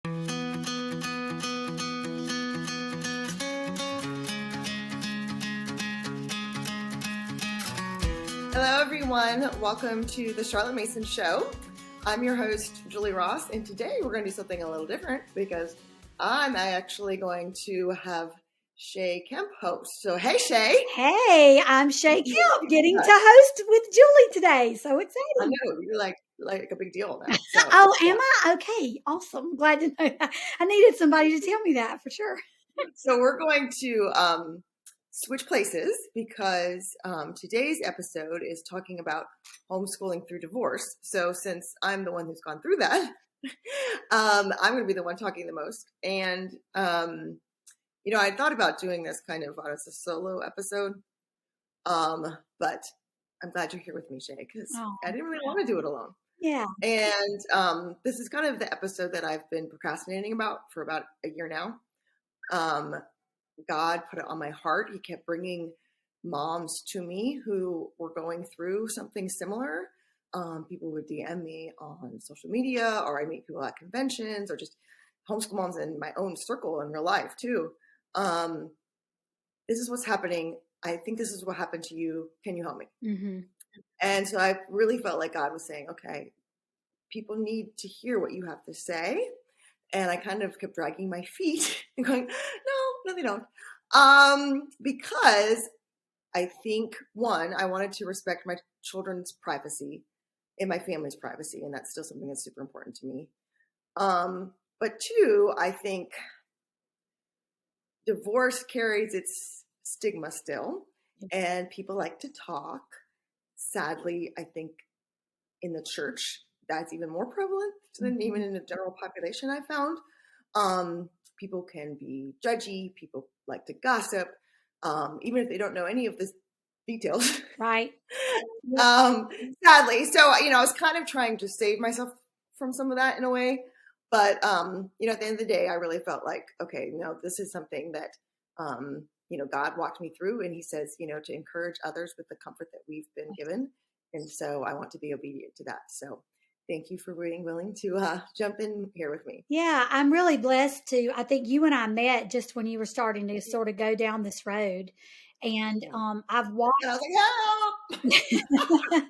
Hello, everyone. Welcome to the Charlotte Mason Show. I'm your host, Julie Ross, and today we're going to do something a little different because I'm actually going to have Shay Kemp host. So, hey, Shay. Hey, I'm Shay Kemp, getting to host with Julie today. So exciting. I know, you're like a big deal now. So, oh, am I? Okay, awesome. Glad to know that. I needed somebody to tell me that for sure. So we're going to switch places because today's episode is talking about homeschooling through divorce. So since I'm the one who's gone through that, I'm going to be the one talking the most. And, I thought about doing this kind of as a solo episode, but I'm glad you're here with me, Shay, because I didn't really want to do it alone. Yeah. And this is kind of the episode that I've been procrastinating about for about a year now. God put it on my heart. He kept bringing moms to me who were going through something similar. People would DM me on social media, or I meet people at conventions, or just homeschool moms in my own circle in real life too. This is what's happening. I think this is what happened to you. Can you help me? Mm-hmm. And so I really felt like God was saying, okay, people need to hear what you have to say. And I kind of kept dragging my feet and going, no, they don't. Because I think, one, I wanted to respect my children's privacy and my family's privacy. And that's still something that's super important to me. But two, I think divorce carries its stigma still. And people like to talk. Sadly, I think in the church, that's even more prevalent than even in the general population, I found. People can be judgy. People like to gossip, even if they don't know any of the details. Right. Sadly. So, I was kind of trying to save myself from some of that in a way. But, at the end of the day, I really felt like, okay, no, this is something that, God walked me through. And he says, to encourage others with the comfort that we've been given. And so I want to be obedient to that. So thank you for being willing to jump in here with me. Yeah, I'm really blessed to. I think you and I met just when you were starting to sort of go down this road. And I've watched. And I was like, help!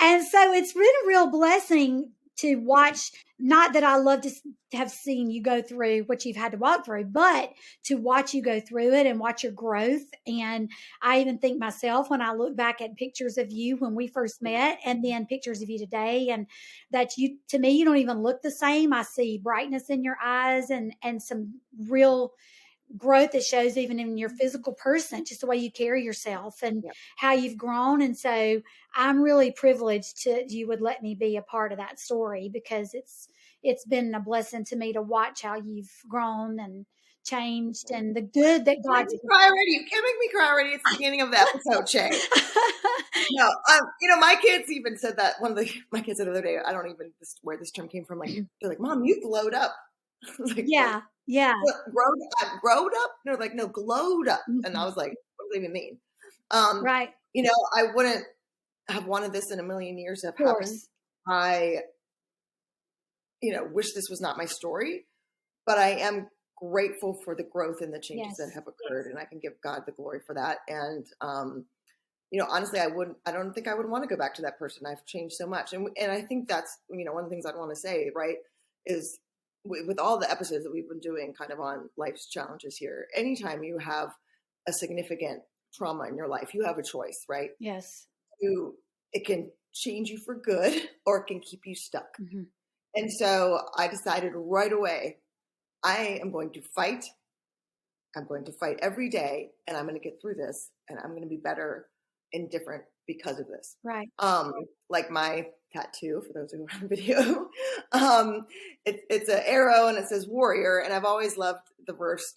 And so it's been a real blessing to watch. Not that I love to have seen you go through what you've had to walk through, but to watch you go through it and watch your growth. And I even think myself when I look back at pictures of you when we first met and then pictures of you today, and that you, to me, you don't even look the same. I see brightness in your eyes and some real growth that shows even in your physical person, just the way you carry yourself and how you've grown. And so I'm really privileged you would let me be a part of that story, because it's been a blessing to me to watch how you've grown and changed and the good that God's. Cry already. You can't make me cry already. It's the beginning of the episode, Shay. No, my kids even said that. My kids said the other day, I don't even where this term came from. Like, they're like, Mom, you glowed up. Like, yeah. Growed up? No, like, no, glowed up. Mm-hmm. And I was like, what does that even mean? Right. I wouldn't have wanted this in a million years to have happened. I, wish this was not my story, but I am grateful for the growth and the changes that have occurred. And I can give God the glory for that. And, honestly, I don't think I would want to go back to that person. I've changed so much. And I think that's, one of the things I'd want to say, right, is with all the episodes that we've been doing kind of on life's challenges here, anytime you have a significant trauma in your life, you have a choice, right? Yes. It can change you for good, or it can keep you stuck. Mm-hmm. And so I decided right away, I am going to fight. I'm going to fight every day, and I'm going to get through this, and I'm going to be better and different because of this. Right. Like my tattoo, for those who are on video, it's an arrow and it says warrior. And I've always loved the verse,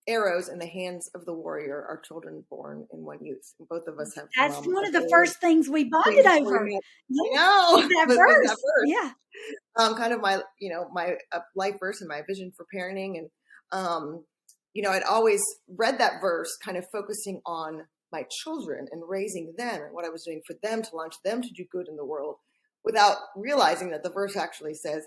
arrows in the hands of the warrior are children born in one youth. And both of us have. That's one of the first things we bonded over. I know. That verse. Yeah. Kind of my, my life verse and my vision for parenting. And, I'd always read that verse kind of focusing on my children and raising them and what I was doing for them to launch them to do good in the world, without realizing that the verse actually says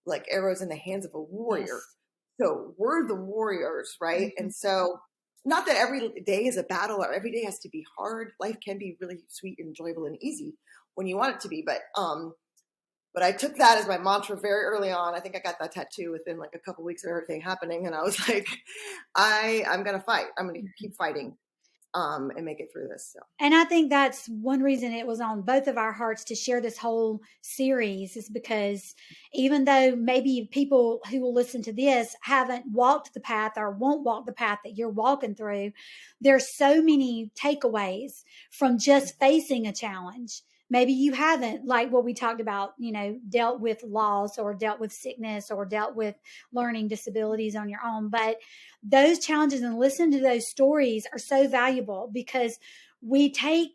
like arrows in the hands of a warrior. Yes. So we're the warriors, right? Mm-hmm. And so not that every day is a battle or every day has to be hard. Life can be really sweet and enjoyable and easy when you want it to be. But I took that as my mantra very early on. I think I got that tattoo within like a couple of weeks of everything happening. And I was like, I'm going to fight. I'm going to keep fighting and make it through this. So. And I think that's one reason it was on both of our hearts to share this whole series, is because even though maybe people who will listen to this haven't walked the path or won't walk the path that you're walking through, there's so many takeaways from just facing a challenge. Maybe you haven't, like what we talked about, dealt with loss or dealt with sickness or dealt with learning disabilities on your own. But those challenges and listen to those stories are so valuable, because we take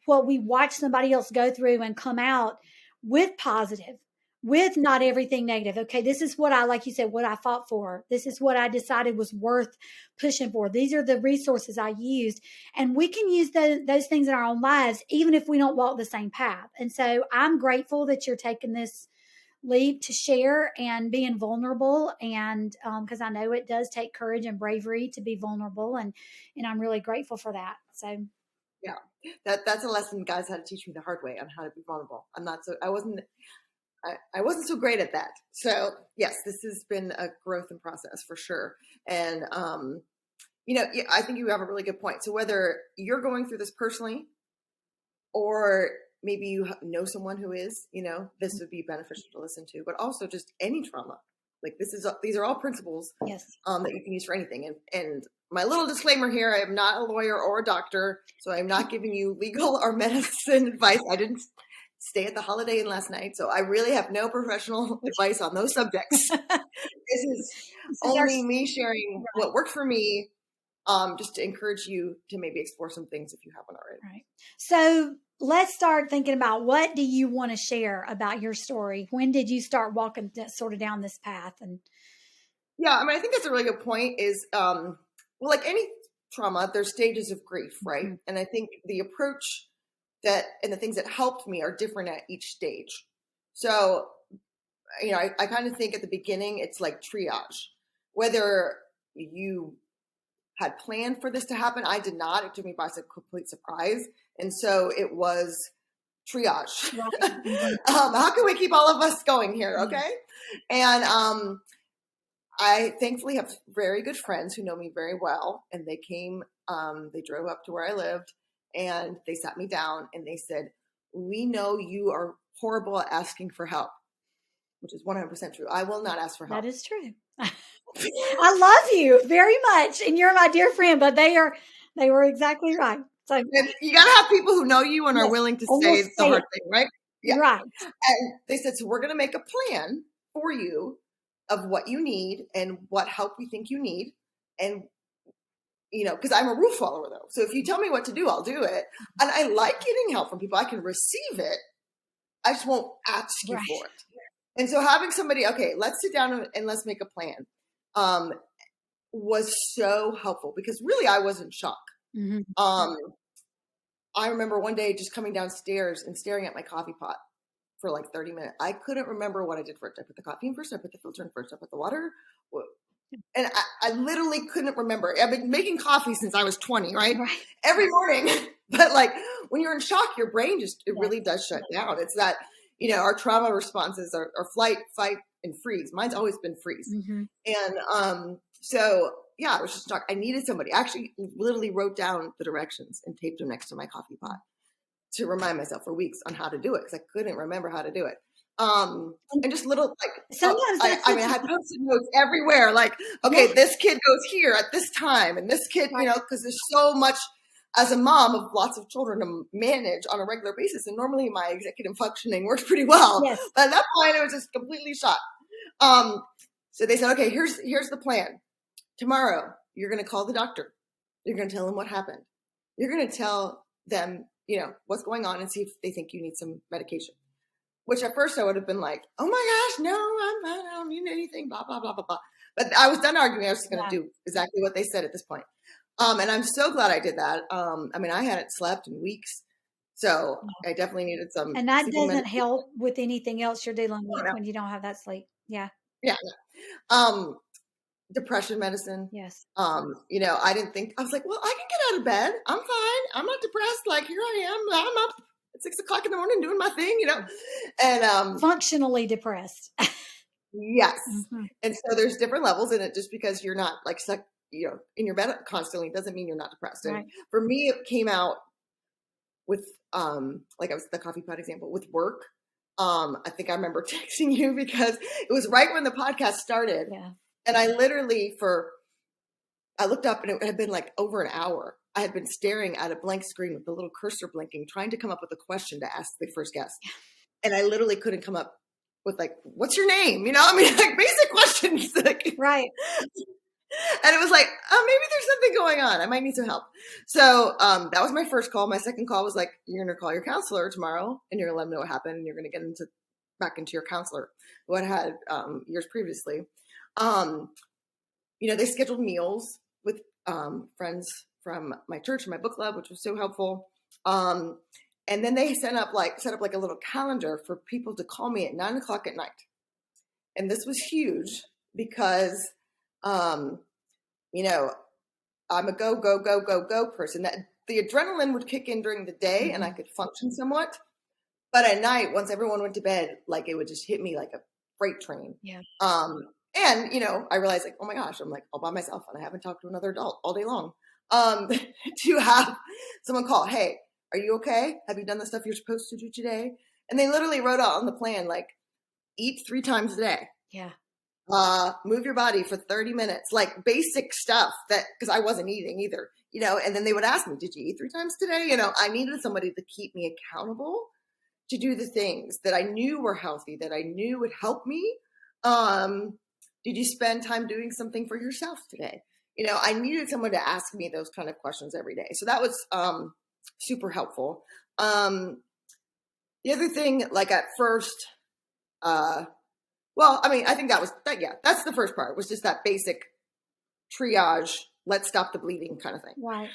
what we watch somebody else go through and come out with positive, with not everything negative. Okay, this is what like you said, what I fought for. This is what I decided was worth pushing for. These are the resources I used. And we can use those things in our own lives, even if we don't walk the same path. And so I'm grateful that you're taking this leap to share and being vulnerable, and because I know it does take courage and bravery to be vulnerable, and I'm really grateful for that. So yeah, that's a lesson God's had to teach me the hard way on how to be vulnerable. I wasn't so great at that. So yes, this has been a growth and process for sure. And I think you have a really good point. So whether you're going through this personally, or maybe you know someone who is, this would be beneficial to listen to, but also just any trauma. Like these are all principles yes, that you can use for anything. And my little disclaimer here, I am not a lawyer or a doctor, so I'm not giving you legal or medicine advice. I didn't stay at the Holiday Inn last night, so I really have no professional advice on those subjects. This is only me sharing what worked for me, just to encourage you to maybe explore some things if you haven't already. Right. So let's start thinking about, what do you want to share about your story? When did you start walking sort of down this path? And yeah, I think that's a really good point. Is well, like any trauma, there's stages of grief, right? Mm-hmm. And I think the approach and the things that helped me are different at each stage. So, I kind of think at the beginning, it's like triage. Whether you had planned for this to happen, I did not. It took me by complete surprise. And so it was triage. Right. How can we keep all of us going here? Okay. And I thankfully have very good friends who know me very well. And they came, they drove up to where I lived, and they sat me down and they said, "We know you are horrible at asking for help," which is 100% true. I will not ask for help. That is true. I love you very much, and you're my dear friend, but they were exactly right. So you got to have people who know you and are willing to say the hard thing, right? Yeah. Right. And they said, "So we're going to make a plan for you of what you need and what help we think you need." And, because I'm a rule follower though. So if you tell me what to do, I'll do it. And I like getting help from people. I can receive it. I just won't ask you for it. And so having somebody, okay, let's sit down and let's make a plan, was so helpful, because really I was in shock. Mm-hmm. I remember one day just coming downstairs and staring at my coffee pot for like 30 minutes. I couldn't remember what I did first. I put the coffee in first. I put the filter in first. I put the water. And I literally couldn't remember. I've been making coffee since I was 20, right? Every morning. But like when you're in shock, your brain really does shut down. It's that, our trauma responses are flight, fight, and freeze. Mine's always been freeze. Mm-hmm. And so, yeah, I was just shocked. I needed somebody. I actually literally wrote down the directions and taped them next to my coffee pot to remind myself for weeks on how to do it, because I couldn't remember how to do it. And just little, like, sometimes I had post-it notes everywhere. Like, okay, this kid goes here at this time, and this kid, because there's so much as a mom of lots of children to manage on a regular basis. And normally my executive functioning works pretty well. Yes. But at that point, it was just completely shot. So they said, okay, here's the plan. Tomorrow, you're going to call the doctor. You're going to tell them what happened. You're going to tell them, what's going on, and see if they think you need some medication. Which at first I would have been like, "Oh my gosh, no, I don't need anything, blah, blah, blah, blah, blah." But I was done arguing. I was just going to do exactly what they said at this point. And I'm so glad I did that. I hadn't slept in weeks. So I definitely needed some. And that doesn't help with anything else you're dealing with when you don't have that sleep. Yeah. Yeah. Um, depression medicine. Yes. You know, I didn't think, I was like, well, I can get out of bed. I'm fine. I'm not depressed. Like, here I am. I'm up at 6 o'clock in the morning doing my thing, you know? And, Functionally depressed. yes. Mm-hmm. And so there's different levels in it. Just because you're not like stuck, you know, in your bed constantly doesn't mean you're not depressed. And Right. for me, it came out with, like I was the coffee pot example with work. I think I remember texting you because it was right when the podcast started. Yeah. And I literally I looked up and it had been like over an hour. I had been staring at a blank screen with the little cursor blinking, trying to come up with a question to ask the first guest. And I literally couldn't come up with like, what's your name? You know, I mean, like basic questions. Like, Right. and it was like, oh, maybe there's something going on. I might need some help. So that was my first call. My second call was like, you're going to call your counselor tomorrow and you're going to let them know what happened. And you're going to get back into your counselor who I had years previously. You know, they scheduled meals with friends from my church and my book club, which was so helpful. And then they set up like a little calendar for people to call me at 9 o'clock at night. And this was huge because, you know, I'm a go person. That the adrenaline would kick in during the day and I could function somewhat. But at night, once everyone went to bed, like it would just hit me like a freight train. Yeah. And, you know, I realized like, oh my gosh, I'm like all by myself and I haven't talked to another adult all day long. To have someone call, hey, are you okay? Have you done the stuff you're supposed to do today? And they literally wrote out on the plan, like, eat 3 times a day. Yeah. Move your body for 30 minutes, like basic stuff that, because I wasn't eating either, you know, and then they would ask me, did you eat 3 times today? You know, I needed somebody to keep me accountable to do the things that I knew were healthy, that I knew would help me. Did you spend time doing something for yourself today? You know, I needed someone to ask me those kind of questions every day. So that was super helpful. The other thing, like at first, well, I mean, I think that's the first part, was just that basic triage, let's stop the bleeding kind of thing. Right.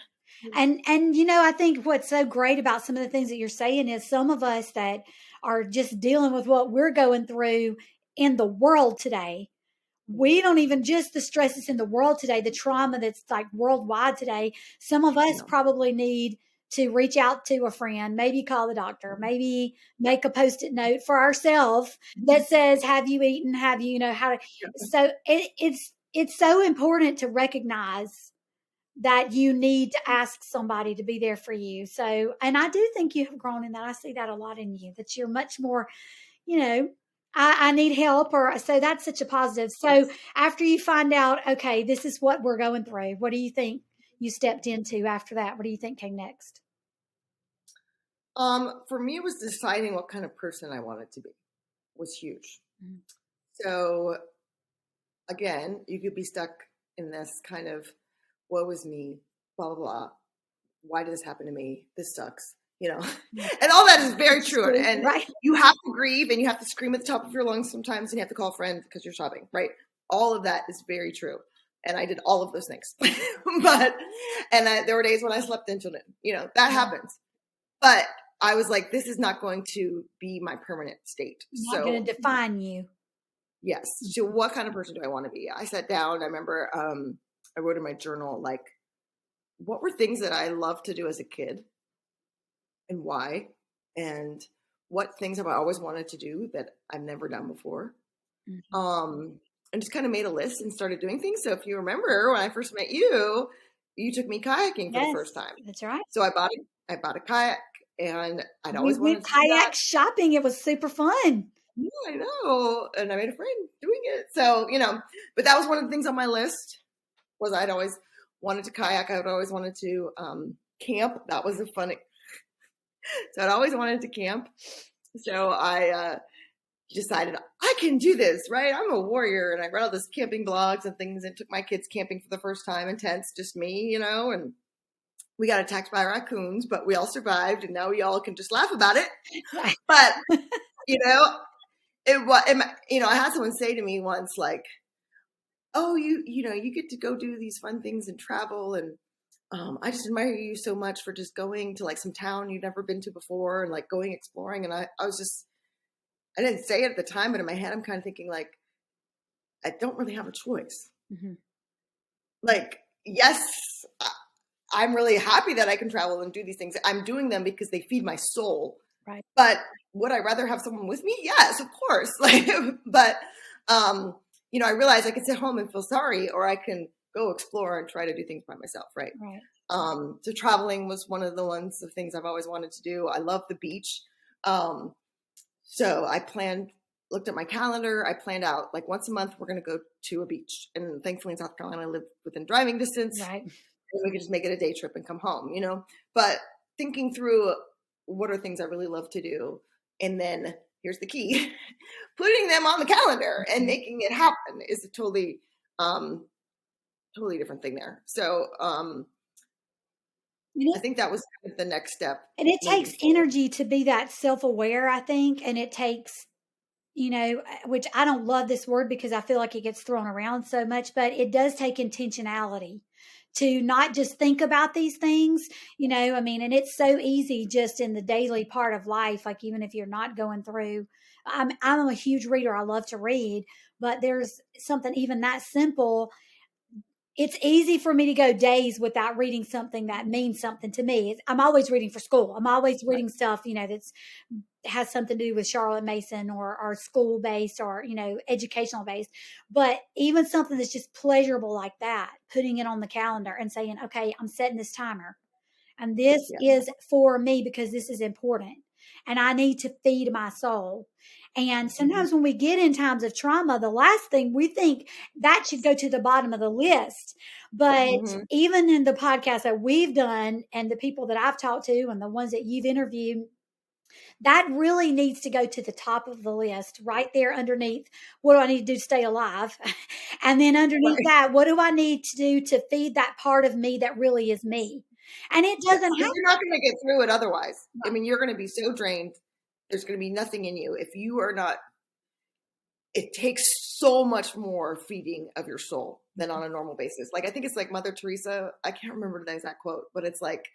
And you know, I think what's so great about some of the things that you're saying is some of us that are just dealing with what we're going through in the world today. We don't even just the stresses in the world today, the trauma that's like worldwide today. Some of us probably need to reach out to a friend, maybe call the doctor, maybe make a post-it note for ourselves that says, have you eaten? Have you, you know, how to, so it's so important to recognize that you need to ask somebody to be there for you. So, and I do think you have grown in that. I see that a lot in you, that you're much more, you know, I need help, or so that's such a positive. So after you find out, okay, this is what we're going through, what do you think you stepped into after that? What do you think came next? For me, it was deciding what kind of person I wanted to be was huge. Mm-hmm. So again, you could be stuck in this kind of, woe is me, blah, blah, blah. Why did this happen to me? This sucks. You know, and all that is very true. And right. You have to grieve and you have to scream at the top of your lungs sometimes and you have to call a friend because you're sobbing, right? All of that is very true. And I did all of those things. There were days when I slept into it, you know, that happens. But I was like, this is not going to be my permanent state. It's not going to define you. Yes. So what kind of person do I want to be? I sat down, I remember I wrote in my journal, like, what were things that I loved to do as a kid? And why, and what things have I always wanted to do that I've never done before. Mm-hmm. And just kind of made a list and started doing things. So if you remember when I first met you, you took me kayaking for the first time. That's right. So I bought a kayak, and I'd always wanted to kayak do that. Shopping. It was super fun. Yeah, I know. And I made a friend doing it. So, you know, but that was one of the things on my list, was I'd always wanted to kayak. I'd always wanted to camp. That was a fun. So I'd always wanted to camp. So I decided I can do this, right? I'm a warrior. And I read all this camping blogs and things and took my kids camping for the first time in tents, just me, you know, and we got attacked by raccoons, but we all survived. And now we all can just laugh about it. But, you know, I had someone say to me once, like, oh, you know, you get to go do these fun things and travel, and I just admire you so much for just going to like some town you'd never been to before and like going exploring. And I was just, I didn't say it at the time, but in my head, I'm kind of thinking like, I don't really have a choice. Mm-hmm. Like, yes, I'm really happy that I can travel and do these things. I'm doing them because they feed my soul. Right. But would I rather have someone with me? Yes, of course. Like, but, I realize I can sit home and feel sorry, or I can go explore and try to do things by myself. Right. Right. So traveling was one of the things I've always wanted to do. I love the beach. So I looked at my calendar. I planned out like once a month, we're going to go to a beach. And thankfully in South Carolina, I live within driving distance. Right. And we could just make it a day trip and come home, but thinking through what are things I really love to do. And then here's the key, putting them on the calendar and making it happen is a totally different thing there. So, I think that was kind of the next step. And it takes energy to be that self-aware, I think. And it takes, which I don't love this word because I feel like it gets thrown around so much, but it does take intentionality to not just think about these things, and it's so easy just in the daily part of life. Like, even if you're not going through, I'm a huge reader. I love to read, but there's something even that simple. It's easy for me to go days without reading something that means something to me. I'm always reading for school. I'm always reading stuff, that's has something to do with Charlotte Mason or school based or, educational based. But even something that's just pleasurable like that, putting it on the calendar and saying, okay, I'm setting this timer. And this is for me because this is important. And I need to feed my soul. And sometimes when we get in times of trauma, the last thing we think that should go to the bottom of the list. But even in the podcast that we've done and the people that I've talked to and the ones that you've interviewed, that really needs to go to the top of the list right there underneath. What do I need to do to stay alive? And then underneath that, what do I need to do to feed that part of me that really is me? And it doesn't have. You're not going to get through it otherwise. No. I mean, you're going to be so drained. There's going to be nothing in you. If you are not, it takes so much more feeding of your soul than on a normal basis. Like, I think it's like Mother Teresa. I can't remember the exact quote, but it's like,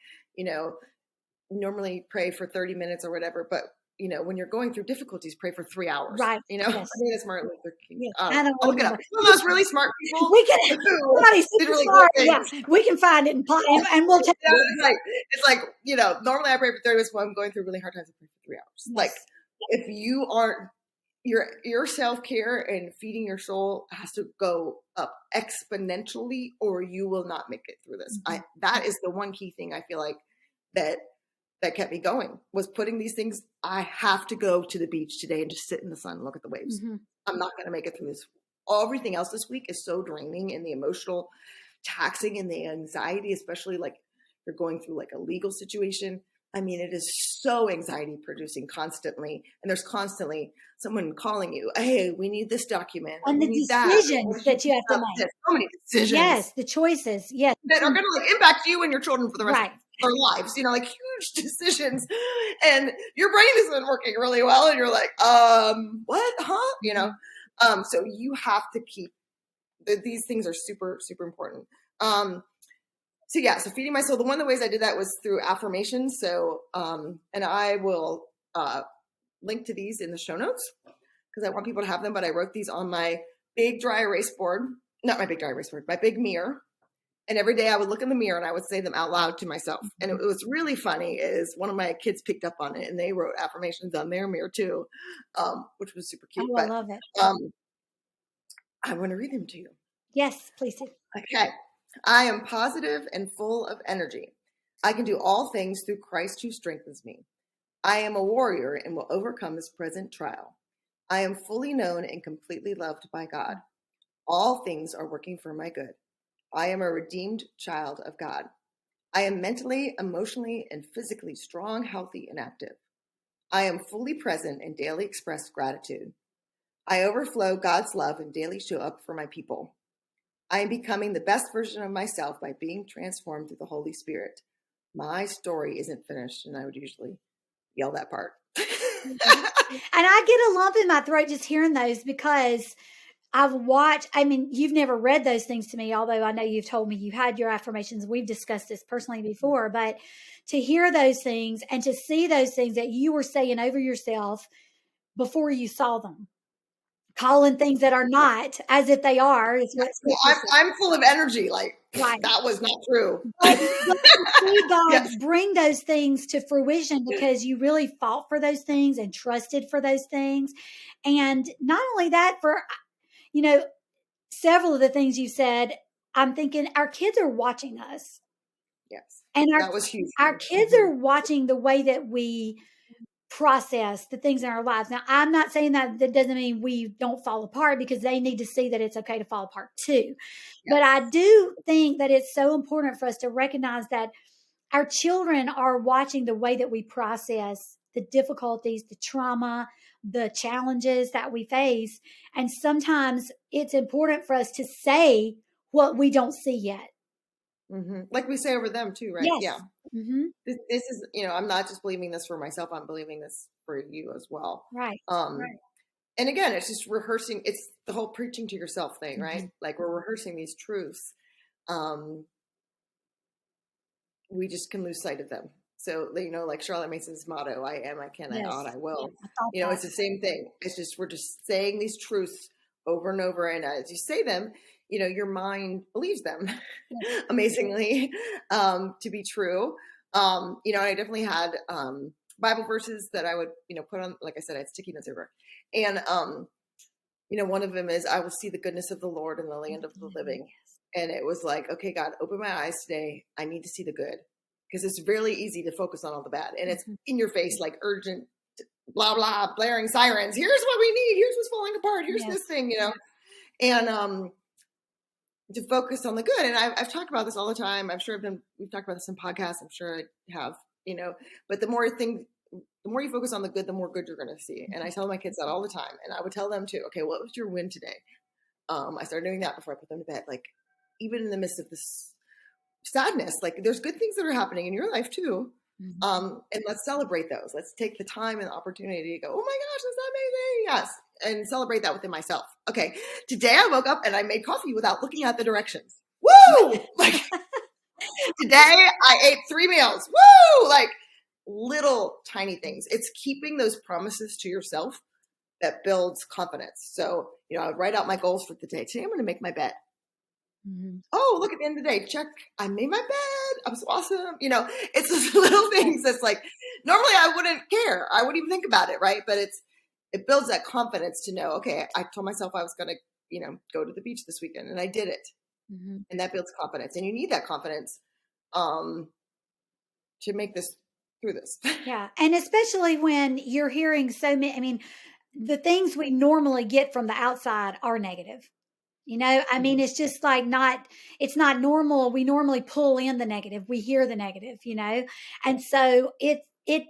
normally pray for 30 minutes or whatever. But, when you're going through difficulties, pray for 3 hours. Right. Yes. I think it's Martin Luther King. Yes. I'll look it up. Some of those really smart people. We can, somebody's super really smart. Yeah, we can find it and we'll take it. It's like, normally I pray for 30 minutes when I'm going through really hard times. I pray for 3 hours. Yes. Like, if you aren't, your self-care and feeding your soul has to go up exponentially or you will not make it through this. That is the one key thing I feel like that kept me going, was putting these things. I have to go to the beach today and just sit in the sun and look at the waves. I'm not going to make it through this. Everything else this week is so draining, and the emotional taxing and the anxiety, especially like you're going through like a legal situation. I mean, it is so anxiety producing constantly. And there's constantly someone calling you, hey, we need this document. And the decisions that you have to make. There's so many decisions. Yes, the choices. Yes. That are going to like impact you and your children for the rest of their lives. Like huge decisions. And your brain isn't working really well. And you're like, what? Huh? So you have to keep, these things are super, super important. So feeding my soul. One of the ways I did that was through affirmations. So, and I will link to these in the show notes because I want people to have them. But I wrote these on my big dry erase board, not my big dry erase board, my big mirror. And every day I would look in the mirror and I would say them out loud to myself. And it was really funny is one of my kids picked up on it and they wrote affirmations on their mirror too, which was super cute. I love it. I want to read them to you. Yes, please do. Okay. I am positive and full of energy. I can do all things through Christ who strengthens me. I am a warrior and will overcome this present trial. I am fully known and completely loved by God. All things are working for my good. I am a redeemed child of God. I am mentally, emotionally, and physically strong, healthy, and active. I am fully present and daily express gratitude. I overflow God's love and daily show up for my people. I am becoming the best version of myself by being transformed through the Holy Spirit. My story isn't finished, and I would usually yell that part. And I get a lump in my throat just hearing those because I've watched, you've never read those things to me, although I know you've told me you had your affirmations. We've discussed this personally before, but to hear those things and to see those things that you were saying over yourself before you saw them. calling things that are not as if they are. Is what Well, scripture says. I'm full of energy. Like, Right. that was not true. But to see God Yes. bring those things to fruition because you really fought for those things and trusted for those things. And not only that, for, you know, several of the things you said, I'm thinking our kids are watching us. Yes. And That was huge. our kids are watching the way that we process the things in our lives. Now, I'm not saying that doesn't mean we don't fall apart, because they need to see that it's okay to fall apart too. But I do think that it's so important for us to recognize that our children are watching the way that we process the difficulties, the trauma, the challenges that we face. And sometimes it's important for us to say what we don't see yet. Like we say over them too, right? Yes. Yeah. Mm-hmm. This is, I'm not just believing this for myself. I'm believing this for you as well. Right. And again, it's just rehearsing. It's the whole preaching to yourself thing, right? Mm-hmm. Like, we're rehearsing these truths. We just can lose sight of them. So, like Charlotte Mason's motto, I am, I can, I ought, I will. It's the same thing. It's just, we're just saying these truths over and over. And as you say them, your mind believes them amazingly to be true. I definitely had Bible verses that I would, put on, like I said, I had sticky notes over. And, one of them is, I will see the goodness of the Lord in the land of the living. And it was like, okay, God, open my eyes today. I need to see the good, because it's really easy to focus on all the bad. And it's in your face, like urgent, blah, blah, blaring sirens. Here's what we need. Here's what's falling apart. Here's this thing, and to focus on the good. And I've talked about this all the time. I'm sure we've talked about this in podcasts. I'm sure I have, but the more you focus on the good, the more good you're going to see. And I tell my kids that all the time. And I would tell them too, okay, what was your win today? I started doing that before I put them to bed. Like, even in the midst of this sadness, like, there's good things that are happening in your life too. And let's celebrate those. Let's take the time and the opportunity to go, oh my gosh, that's amazing. Yes. And celebrate that within myself. Okay. Today I woke up and I made coffee without looking at the directions. Woo! Like, today I ate 3 meals. Woo! Like, little tiny things. It's keeping those promises to yourself that builds confidence. So, I would write out my goals for the day. Today I'm going to make my bed. Oh, look, at the end of the day, check, I made my bed. I'm so awesome. It's those little things that's like, normally I wouldn't care. I wouldn't even think about it. Right. But it builds that confidence to know, okay, I told myself I was going to, go to the beach this weekend, and I did it. And that builds confidence. And you need that confidence to make this through this. Yeah. And especially when you're hearing so many, the things we normally get from the outside are negative. It's just like it's not normal. We normally pull in the negative. We hear the negative, and so it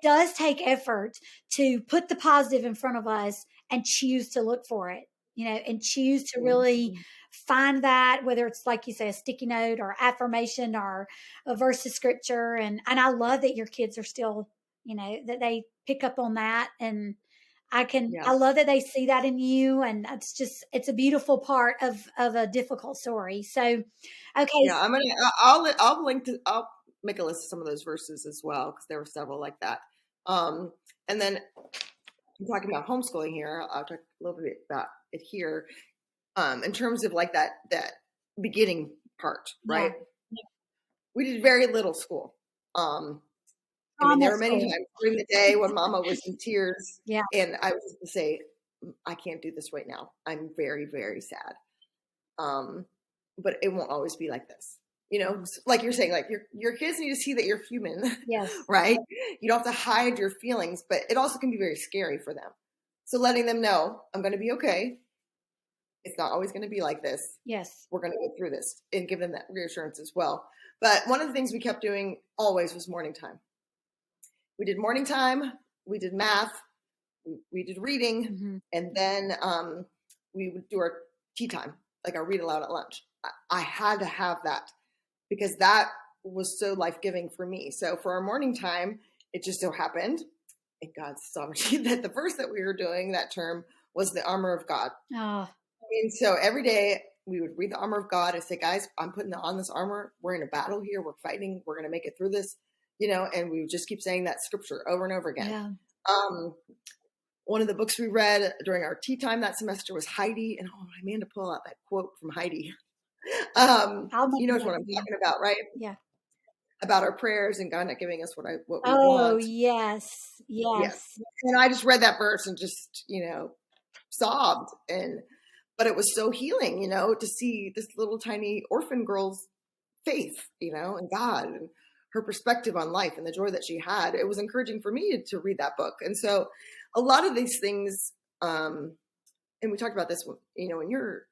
does take effort to put the positive in front of us and choose to look for it, and choose to really find that, whether it's, like you say, a sticky note or affirmation or a verse of scripture. And I love that your kids are still, that they pick up on that. And I love that they see that in you, and it's a beautiful part of a difficult story. So, okay. Yeah, I'll make a list of some of those verses as well, because there were several like that. And then I'm talking about homeschooling here. I'll talk a little bit about it here. In terms of like that beginning part, right? Yeah. We did very little school. There were many times during the day when Mama was in tears. Yeah. And I was to say, I can't do this right now. I'm very, very sad. But it won't always be like this. Like you're saying, like your kids need to see that you're human. Yes. Right? You don't have to hide your feelings, but it also can be very scary for them. So letting them know, I'm going to be okay. It's not always going to be like this. Yes. We're going to go through this, and give them that reassurance as well. But one of the things we kept doing always was morning time. We did morning time, we did math, we did reading, and then we would do our tea time, like our read aloud at lunch. I had to have that, because that was so life-giving for me. So for our morning time, it just so happened, in God's sovereignty, that the verse that we were doing that term was the armor of God. Oh. And so every day we would read the armor of God and say, guys, I'm putting on this armor. We're in a battle here. We're fighting. We're going to make it through this. And we would just keep saying that scripture over and over again. Yeah. one of the books we read during our tea time that semester was Heidi. And I mean to pull out that quote from Heidi. You know what I'm talking about, right? Yeah. About our prayers and God not giving us what we want. Oh, yes. And I just read that verse and just, sobbed. But it was so healing, to see this little tiny orphan girl's faith, in God and her perspective on life and the joy that she had. It was encouraging for me to read that book. And so a lot of these things, and we talked about this, in your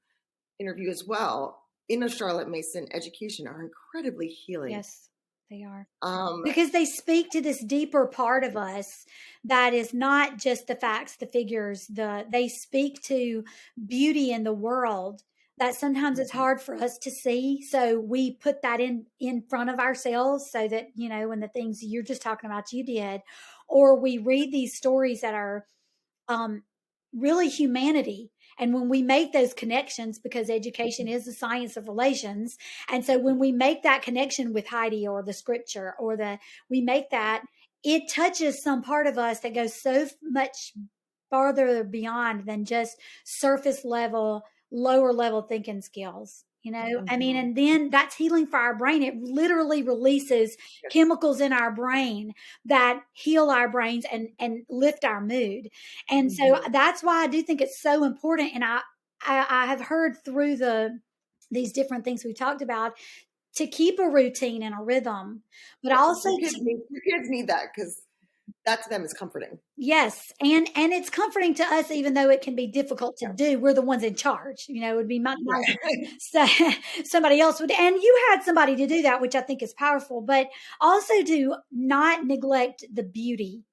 interview as well, in Charlotte Mason education are incredibly healing. Yes, they are. Because they speak to this deeper part of us that is not just the facts, the figures, they speak to beauty in the world that sometimes it's hard for us to see. So we put that in front of ourselves so that, when the things you're just talking about you did, or we read these stories that are really humanity. And when we make those connections, because education is the science of relations. And so when we make that connection with Heidi or the scripture we make that, it touches some part of us that goes so much farther beyond than just surface level, lower level thinking skills. I mean, and then that's healing for our brain. It literally releases chemicals in our brain that heal our brains and lift our mood. And so that's why I do think it's so important. And I have heard through these different things we talked about to keep a routine and a rhythm, but also your kids need that, because that to them is comforting. Yes. And it's comforting to us, even though it can be difficult to do. We're the ones in charge, it would be somebody else would, and you had somebody to do that, which I think is powerful, but also to not neglect the beauty.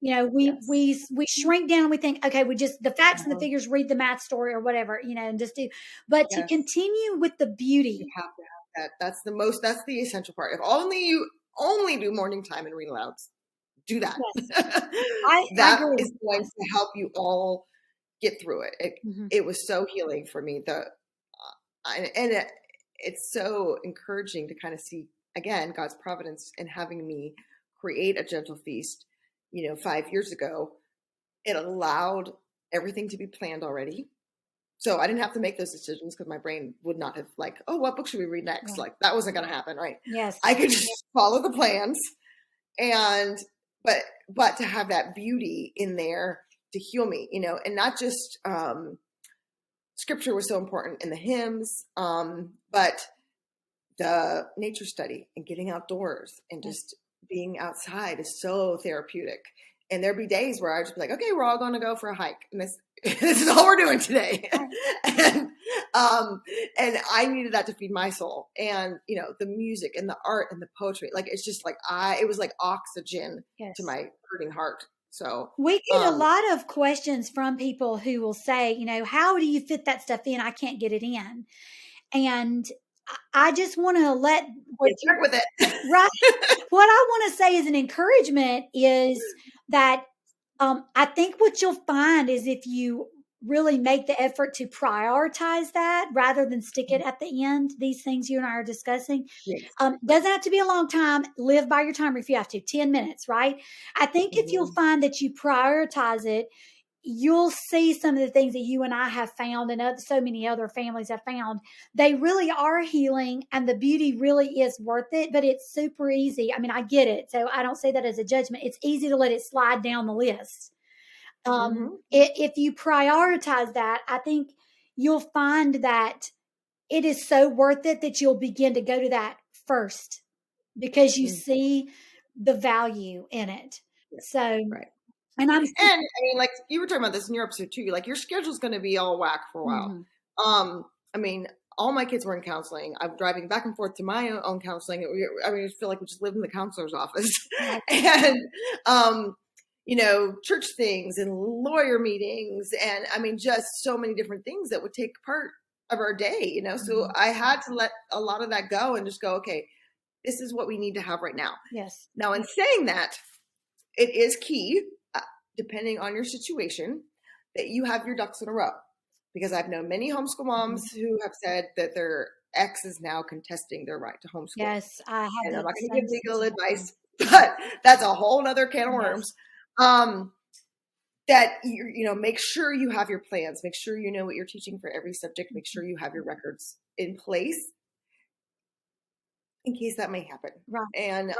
We shrink down and we think, okay, we just, the facts and the figures, read the math story or whatever, and just do, but to continue with the beauty. You have to have that. That's the essential part. If you only do morning time and read alouds, do that. Yes. That is going to help you all get through it. It was so healing for me. It's so encouraging to kind of see, again, God's providence in having me create a gentle feast, 5 years ago. It allowed everything to be planned already. So I didn't have to make those decisions, because my brain would not have what book should we read next? Yeah. That wasn't going to happen, right? Yes. I could just follow the plans, but to have that beauty in there to heal me, and not just scripture was so important in the hymns, but the nature study and getting outdoors and just being outside is so therapeutic. And there'd be days where I'd just be like, okay, we're all going to go for a hike, and this is all we're doing today. And I needed that to feed my soul. And, the music and the art and the poetry, it's just it was like oxygen to my hurting heart. So we get a lot of questions from people who will say, how do you fit that stuff in? I can't get it in. And I just want to let work with it. Right. What I want to say as an encouragement is that I think what you'll find is if you really make the effort to prioritize that rather than stick it at the end, these things you and I are discussing, doesn't have to be a long time. Live by your timer if you have to, 10 minutes, right? I think if you'll find that you prioritize it, you'll see some of the things that you and I have found and so many other families have found. They really are healing, and the beauty really is worth it, but it's super easy. I mean, I get it. So I don't say that as a judgment. It's easy to let it slide down the list. If you prioritize that, I think you'll find that it is so worth it that you'll begin to go to that first, because you see the value in it. So, and I mean, you were talking about this in your episode too. Your schedule's going to be all whack for a while. I mean, all my kids were in counseling. I'm driving back and forth to my own counseling. I feel like we just lived in the counselor's office, and church things and lawyer meetings, and just so many different things that would take part of our day. So I had to let a lot of that go and just go, okay, this is what we need to have right now. Yes. Now, in saying that, it is key, depending on your situation, that you have your ducks in a row. Because I've known many homeschool moms who have said that their ex is now contesting their right to homeschool. Yes, I have. And I'm not going to give legal advice, but that's a whole other can of worms. that make sure you have your plans, make sure you know what you're teaching for every subject, make sure you have your records in place in case that may happen. Right. And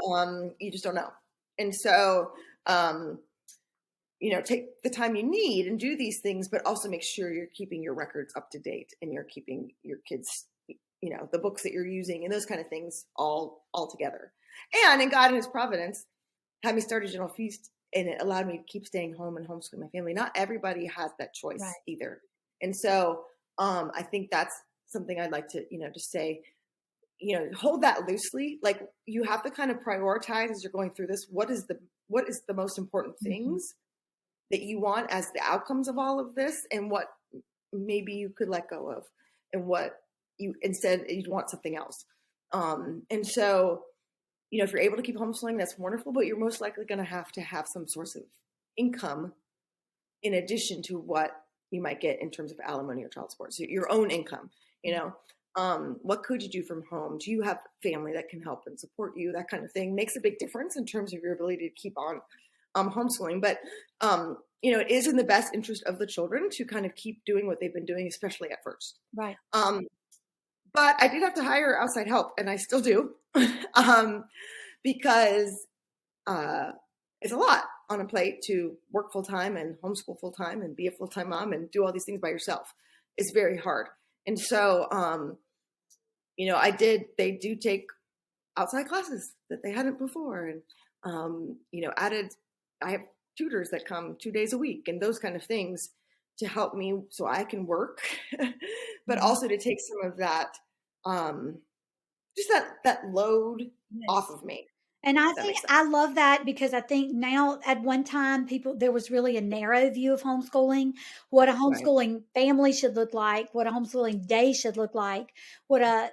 you just don't know. And so, take the time you need and do these things, but also make sure you're keeping your records up to date and you're keeping your kids, the books that you're using and those kind of things all together. And in God and his providence, had me start a general feast, and it allowed me to keep staying home and homeschool my family. Not everybody has that choice either. And so I think that's something I'd like to, just say, hold that loosely. Like, you have to kind of prioritize as you're going through this. What is the most important things that you want as the outcomes of all of this, and what maybe you could let go of, and what instead you'd want something else. And so, if you're able to keep homeschooling, that's wonderful, but you're most likely going to have some source of income in addition to what you might get in terms of alimony or child support. So your own income, what could you do from home? Do you have family that can help and support you? That kind of thing makes a big difference in terms of your ability to keep on homeschooling. But, it is in the best interest of the children to kind of keep doing what they've been doing, especially at first. Right. But I did have to hire outside help, and I still do, because it's a lot on a plate to work full time and homeschool full time and be a full time mom and do all these things by yourself. It's very hard. And so, they do take outside classes that they hadn't before, and I have tutors that come 2 days a week and those kind of things to help me so I can work, but also to take some of that, just that load off of me. And I think I love that, because I think now, at one time, there was really a narrow view of homeschooling, what a homeschooling family should look like, what a homeschooling day should look like, but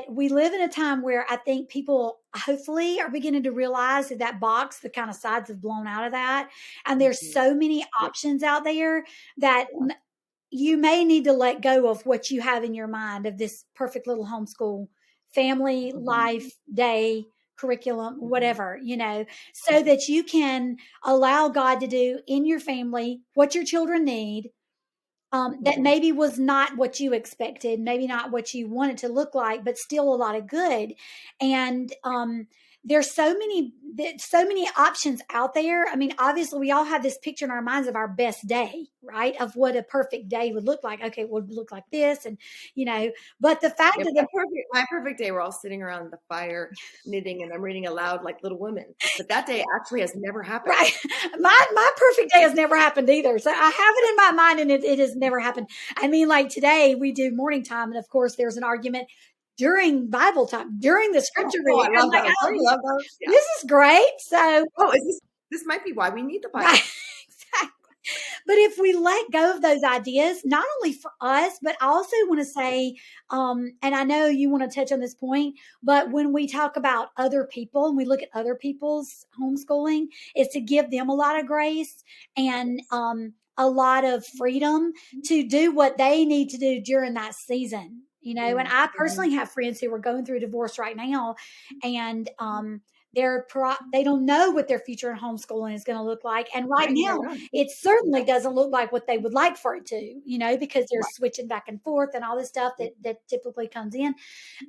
we live in a time where I think people hopefully are beginning to realize that box, the kind of sides have blown out of that. And there's so many options out there that you may need to let go of what you have in your mind of this perfect little homeschool family life day curriculum, whatever, so that you can allow God to do in your family what your children need, that maybe was not what you expected, maybe not what you wanted to look like, but still a lot of good. And there's so many options out there. I mean, obviously we all have this picture in our minds of our best day, right? Of what a perfect day would look like. Okay, it would look like this. And, but the fact that my perfect day, we're all sitting around the fire knitting and I'm reading aloud like Little Women. But that day actually has never happened. Right. My perfect day has never happened either. So I have it in my mind, and it has never happened. I mean, like today we do morning time. And of course there's an argument during Bible time, during the scripture reading. I love those. I love those. Yeah. This is great. So, this might be why we need the Bible. Right. Exactly. But if we let go of those ideas, not only for us, but I also want to say, and I know you want to touch on this point, but when we talk about other people and we look at other people's homeschooling, is to give them a lot of grace and a lot of freedom to do what they need to do during that season. And I personally have friends who are going through divorce right now, and they don't know what their future in homeschooling is going to look like. And right now, it certainly doesn't look like what they would like for it to, because they're switching back and forth and all this stuff that typically comes in.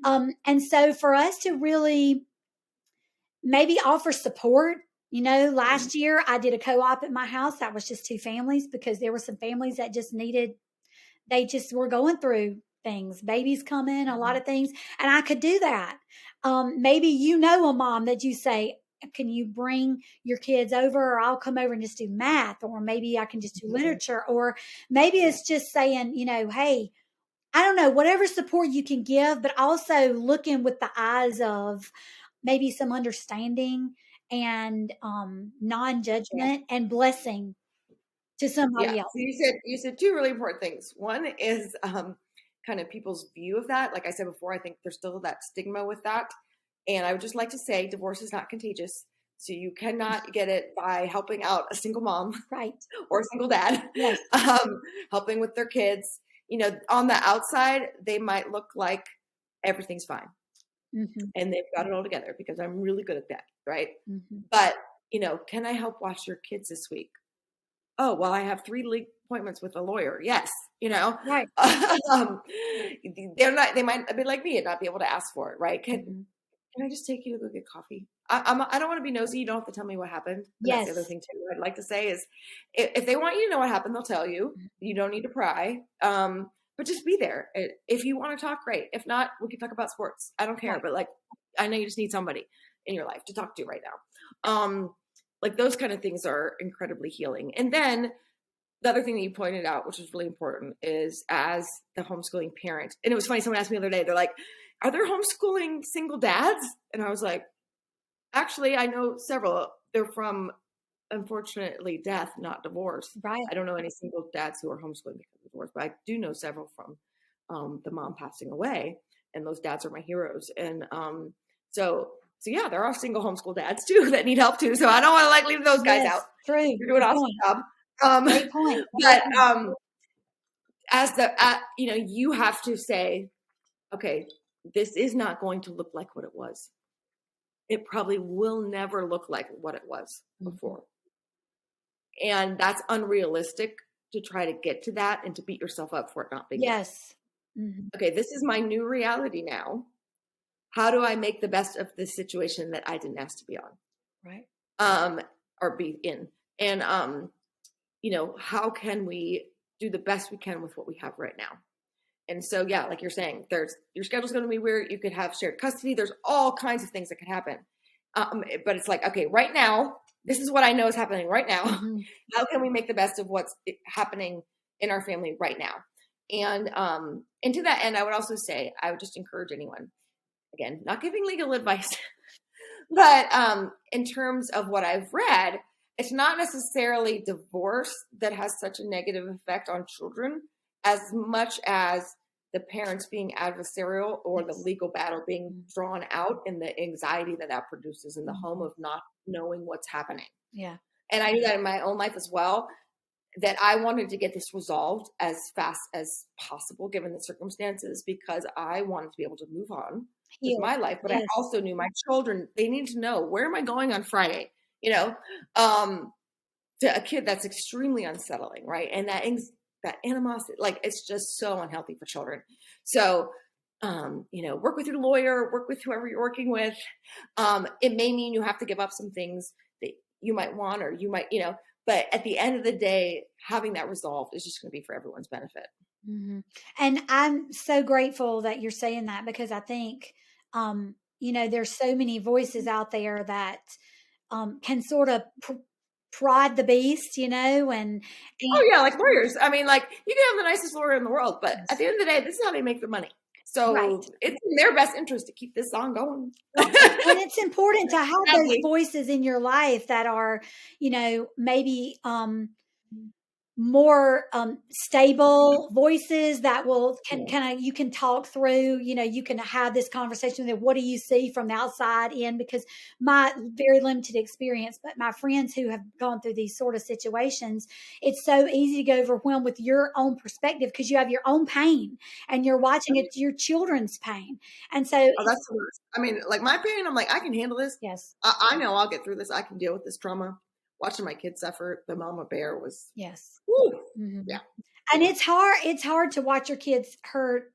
And so for us to really maybe offer support. Last year I did a co-op at my house. That was just 2 families, because there were some families that they just were going through things, babies coming, a lot of things. And I could do that. Maybe a mom that you say, can you bring your kids over, or I'll come over and just do math, or maybe I can just do literature, or maybe it's just saying, hey, I don't know, whatever support you can give, but also looking with the eyes of maybe some understanding and non-judgment and blessing to somebody else. So you said 2 really important things. One is kind of people's view of that. Like I said before, I think there's still that stigma with that. And I would just like to say, divorce is not contagious. So you cannot get it by helping out a single mom, right, or a single dad, yes, helping with their kids. On the outside, they might look like everything's fine. And they've got it all together because I'm really good at that, right? But, can I help watch your kids this week? Oh, well, I have 3 appointments with a lawyer. Yes. Right. Um, they might be like me and not be able to ask for it. Right. Can I just take you to go get coffee? I don't want to be nosy. You don't have to tell me what happened. And that's the other Yes. thing too. I'd like to say is if they want you to know what happened, they'll tell you. You don't need to pry. But just be there. If you want to talk, great. If not, we can talk about sports. I don't care. Right. But like, I know you just need somebody in your life to talk to right now. Like those kind of things are incredibly healing. And then the other thing that you pointed out, which is really important, is as the homeschooling parent, and it was funny, someone asked me the other day, they're like, are there homeschooling single dads? And I was like, actually, I know several. They're from, unfortunately, death, not divorce. Right. I don't know any single dads who are homeschooling because of divorce, but I do know several from the mom passing away, and those dads are my heroes. And so yeah, there are single homeschool dads too that need help too. So I don't want to like leave those guys out. True. You're doing an awesome job. Great point. But you have to say, okay, this is not going to look like what it was. It probably will never look like what it was before. And that's unrealistic to try to get to that and to beat yourself up for it not being. Yes. Okay, this is my new reality now. How do I make the best of this situation that I didn't ask to be on? Right. Or be in. And how can we do the best we can with what we have right now? And so, yeah, like you're saying, your schedule's going to be weird. You could have shared custody. There's all kinds of things that could happen. But it's like, okay, right now, this is what I know is happening right now. How can we make the best of what's happening in our family right now? And to that end, I would also say, I would just encourage anyone, again, not giving legal advice, but in terms of what I've read, it's not necessarily divorce that has such a negative effect on children as much as the parents being adversarial or the legal battle being drawn out and the anxiety that produces in the home of not knowing what's happening. Yeah. And I knew that in my own life as well, that I wanted to get this resolved as fast as possible given the circumstances, because I wanted to be able to move on with my life. But I also knew my children, they need to know, where am I going on Friday? To a kid, that's extremely unsettling, right? And that animosity, like, it's just so unhealthy for children. So, work with your lawyer, work with whoever you're working with. It may mean you have to give up some things that you might want, or you might, but at the end of the day, having that resolved is just going to be for everyone's benefit. And I'm so grateful that you're saying that, because I think, there's so many voices out there that can sort of prod the beast, and oh yeah, like lawyers. I mean, like, you can have the nicest lawyer in the world, but at the end of the day, this is how they make their money. So it's in their best interest to keep this on going. And it's important to have those voices in your life that are, maybe more stable voices that will you can talk through, you can have this conversation with, what do you see from the outside in? Because my very limited experience, but my friends who have gone through these sort of situations, it's so easy to get overwhelmed with your own perspective because you have your own pain and you're watching it, your children's pain. And so that's the worst. I mean, like, my pain, I'm like, I can handle this. Yes. I know I'll get through this. I can deal with this trauma. Watching my kids suffer, the mama bear was yeah. And it's hard to watch your kids hurt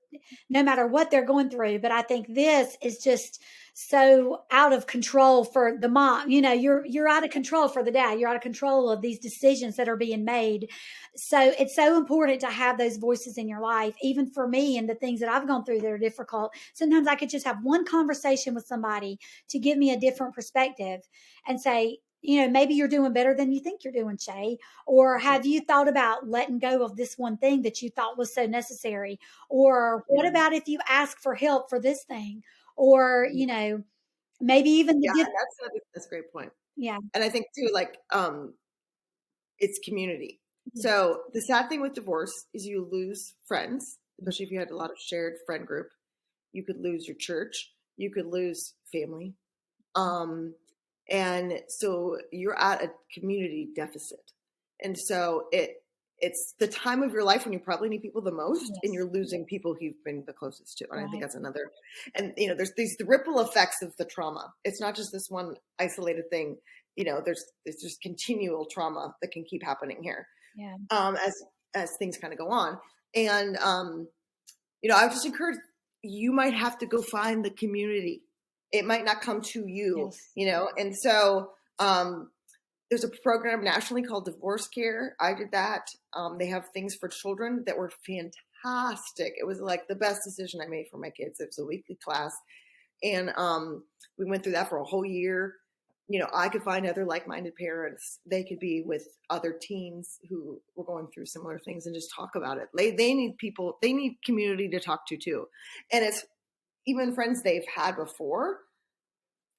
no matter what they're going through. But I think this is just so out of control for the mom. You're out of control for the dad. You're out of control of these decisions that are being made. So it's so important to have those voices in your life, even for me and the things that I've gone through that are difficult. Sometimes I could just have one conversation with somebody to give me a different perspective and say, maybe you're doing better than you think you're doing, Shay. Or have you thought about letting go of this one thing that you thought was so necessary? Or what about if you ask for help for this thing? Or, maybe even that's a great point. Yeah. And I think too, like, it's community. So the sad thing with divorce is you lose friends, especially if you had a lot of shared friend group. You could lose your church. You could lose family. And so you're at a community deficit. And so it's the time of your life when you probably need people the most, and you're losing people who you've been the closest to. And I think that's another, and there's the ripple effects of the trauma. It's not just this one isolated thing. there's just continual trauma that can keep happening here. Yeah. As things kind of go on. And, I would just encourage, you might have to go find the community. It might not come to you, Yes. And so, there's a program nationally called Divorce Care. I did that. They have things for children that were fantastic. It was like the best decision I made for my kids. It was a weekly class. And we went through that for a whole year. I could find other like-minded parents. They could be with other teens who were going through similar things and just talk about it. They need people. They need community to talk to too. And it's even friends they've had before.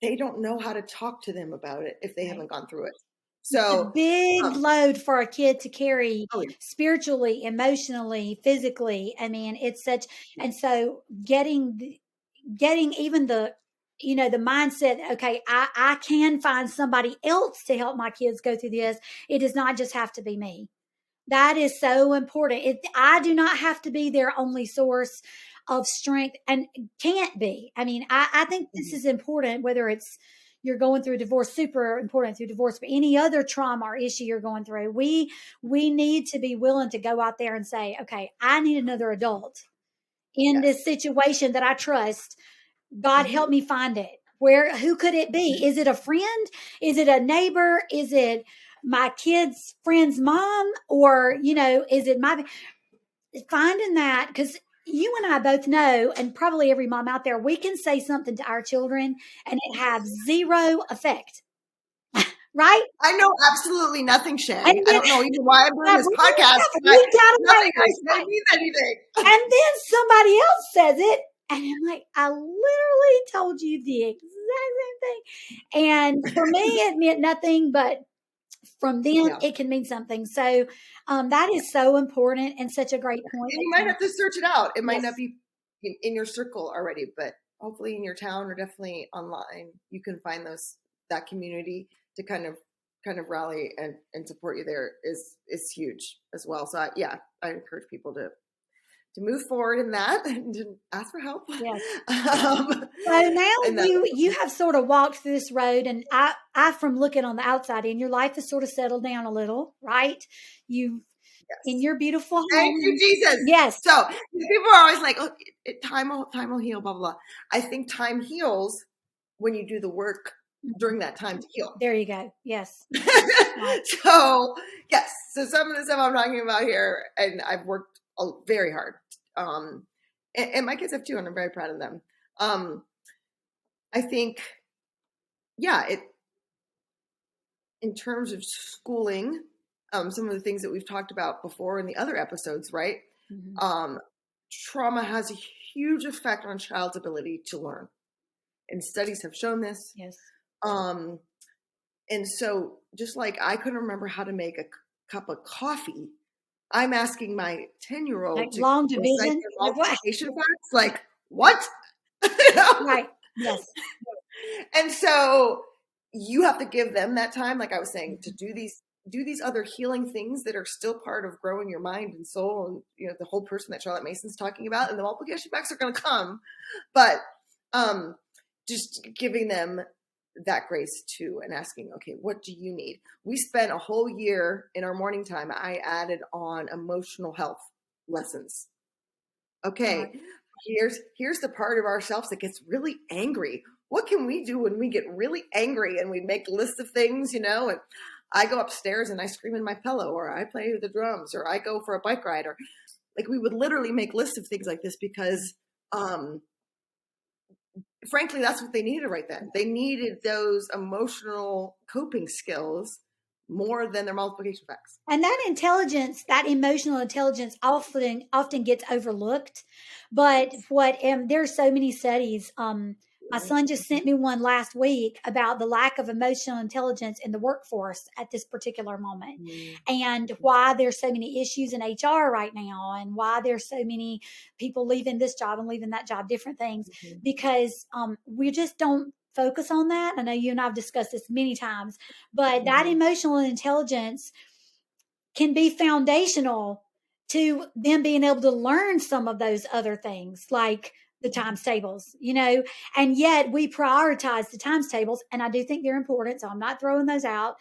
They don't know how to talk to them about it if they haven't gone through it. So it's a big load for a kid to carry spiritually, emotionally, physically. I mean, it's such, and so getting even the, the mindset, okay, I can find somebody else to help my kids go through this. It does not just have to be me. That is so important. I do not have to be their only source of strength, and can't be. I mean, I think this is important, whether it's you're going through a divorce, super important through divorce, but any other trauma or issue you're going through, we need to be willing to go out there and say, okay, I need another adult in this situation that I trust. God help me find it. Who could it be? Is it a friend? Is it a neighbor? Is it my kid's friend's mom? Or, is it finding that? Because you and I both know, and probably every mom out there, we can say something to our children and it have zero effect. Right? I know absolutely nothing, Shay. I don't know even why I'm doing this podcast. Nothing I say means anything. And then somebody else says it, and I'm like, I literally told you the exact same thing. And for me, it meant nothing, but from them, it can mean something. So that is so important and such a great point. And you might have to search it out. It might not be in your circle already, but hopefully in your town or definitely online, you can find that community to kind of rally and support you there is huge as well. So I encourage people to move forward in that and to ask for help. Yes. So now you have sort of walked through this road, and I from looking on the outside in, your life has sort of settled down a little, right? You in your beautiful home. Thank you, Jesus. Yes. So people are always like, "Oh, time will heal." Blah blah blah. I think time heals when you do the work during that time to heal. There you go. Yes. So yes. So some of the stuff I'm talking about here, and I've worked very hard. And my kids have too, and I'm very proud of them. I think, in terms of schooling, some of the things that we've talked about before in the other episodes, right? Mm-hmm. Trauma has a huge effect on a child's ability to learn. And studies have shown this. Yes. And so just like I couldn't remember how to make a cup of coffee, I'm asking my 10-year-old to long division, multiplication facts. Like, what? Right. Yes. And so you have to give them that time, like I was saying, to do these other healing things that are still part of growing your mind and soul, and the whole person that Charlotte Mason's talking about. And the multiplication facts are going to come, but just giving them that grace too, and asking, okay, what do you need? We spent a whole year in our morning time. I added on emotional health lessons. Okay, here's the part of ourselves that gets really angry. What can we do when we get really angry? And we make lists of things, and I go upstairs and I scream in my pillow, or I play the drums, or I go for a bike ride, or like we would literally make lists of things like this because frankly, that's what they needed right then. They needed those emotional coping skills more than their multiplication facts. And that intelligence, that emotional intelligence often gets overlooked. But there's so many studies. My son just sent me one last week about the lack of emotional intelligence in the workforce at this particular moment, and why there's so many issues in HR right now, and why there's so many people leaving this job and leaving that job, different things, because we just don't focus on that. I know you and I have discussed this many times, but that emotional intelligence can be foundational to them being able to learn some of those other things, like the times tables, and yet we prioritize the times tables, and I do think they're important, so I'm not throwing those out.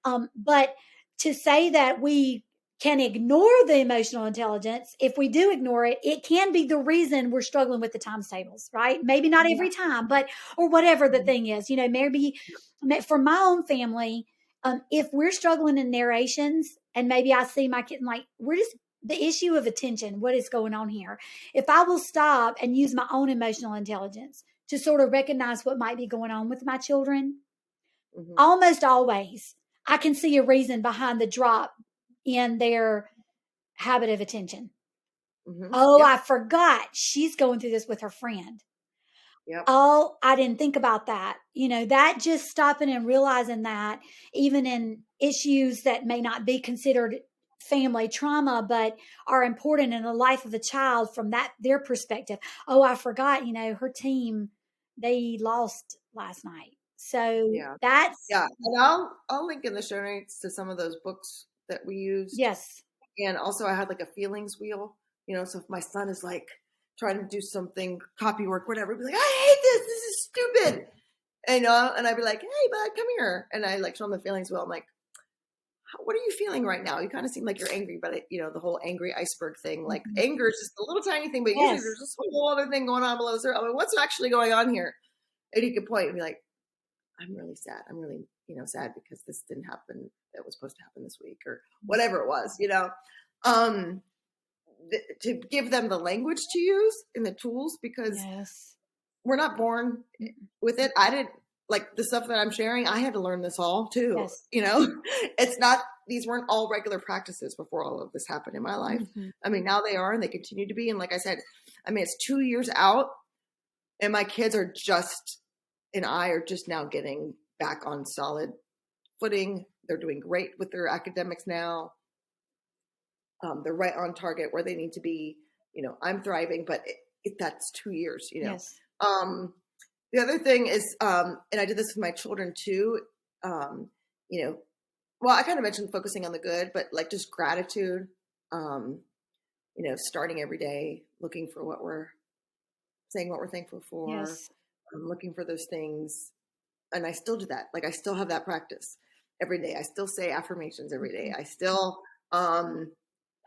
But to say that we can ignore the emotional intelligence, if we do ignore it, it can be the reason we're struggling with the times tables, right? Maybe not every time, but, or whatever the thing is, maybe for my own family, if we're struggling in narrations and maybe I see my kid, like, we're just, the issue of attention, what is going on here? If I will stop and use my own emotional intelligence to sort of recognize what might be going on with my children, almost always I can see a reason behind the drop in their habit of attention. Oh, I forgot she's going through this with her friend. Oh, I didn't think about that. That just stopping and realizing that even in issues that may not be considered family trauma, but are important in the life of a child from their perspective. Oh, I forgot, her team, they lost last night. So that's. Yeah. And I'll link in the show notes to some of those books that we used. Yes. And also I had like a feelings wheel, so if my son is like trying to do something, copy work, whatever, he'd be like, I hate this. This is stupid. And I'd be like, hey, bud, come here. And I like show him the feelings wheel. I'm like, what are you feeling right now? You kind of seem like you're angry, but the whole angry iceberg thing, like anger is just a little tiny thing, but usually there's this whole other thing going on below the surface. I mean, what's actually going on here? And he could point and be like, I'm really sad. I'm really, sad because this didn't happen. That was supposed to happen this week or whatever it was, to give them the language to use and the tools, because we're not born with it. I didn't, like the stuff that I'm sharing, I had to learn this all too. It's not, these weren't all regular practices before all of this happened in my life. I mean, now they are, and they continue to be. And like I said, I mean, it's 2 years out and my kids are just, and I are just now getting back on solid footing. They're doing great with their academics now. They're right on target where they need to be. I'm thriving, but that's 2 years, The other thing is, and I did this with my children too, well, I kind of mentioned focusing on the good, but like just gratitude, starting every day, looking for what we're saying, what we're thankful for, looking for those things. And I still do that. Like I still have that practice every day. I still say affirmations every day. I still,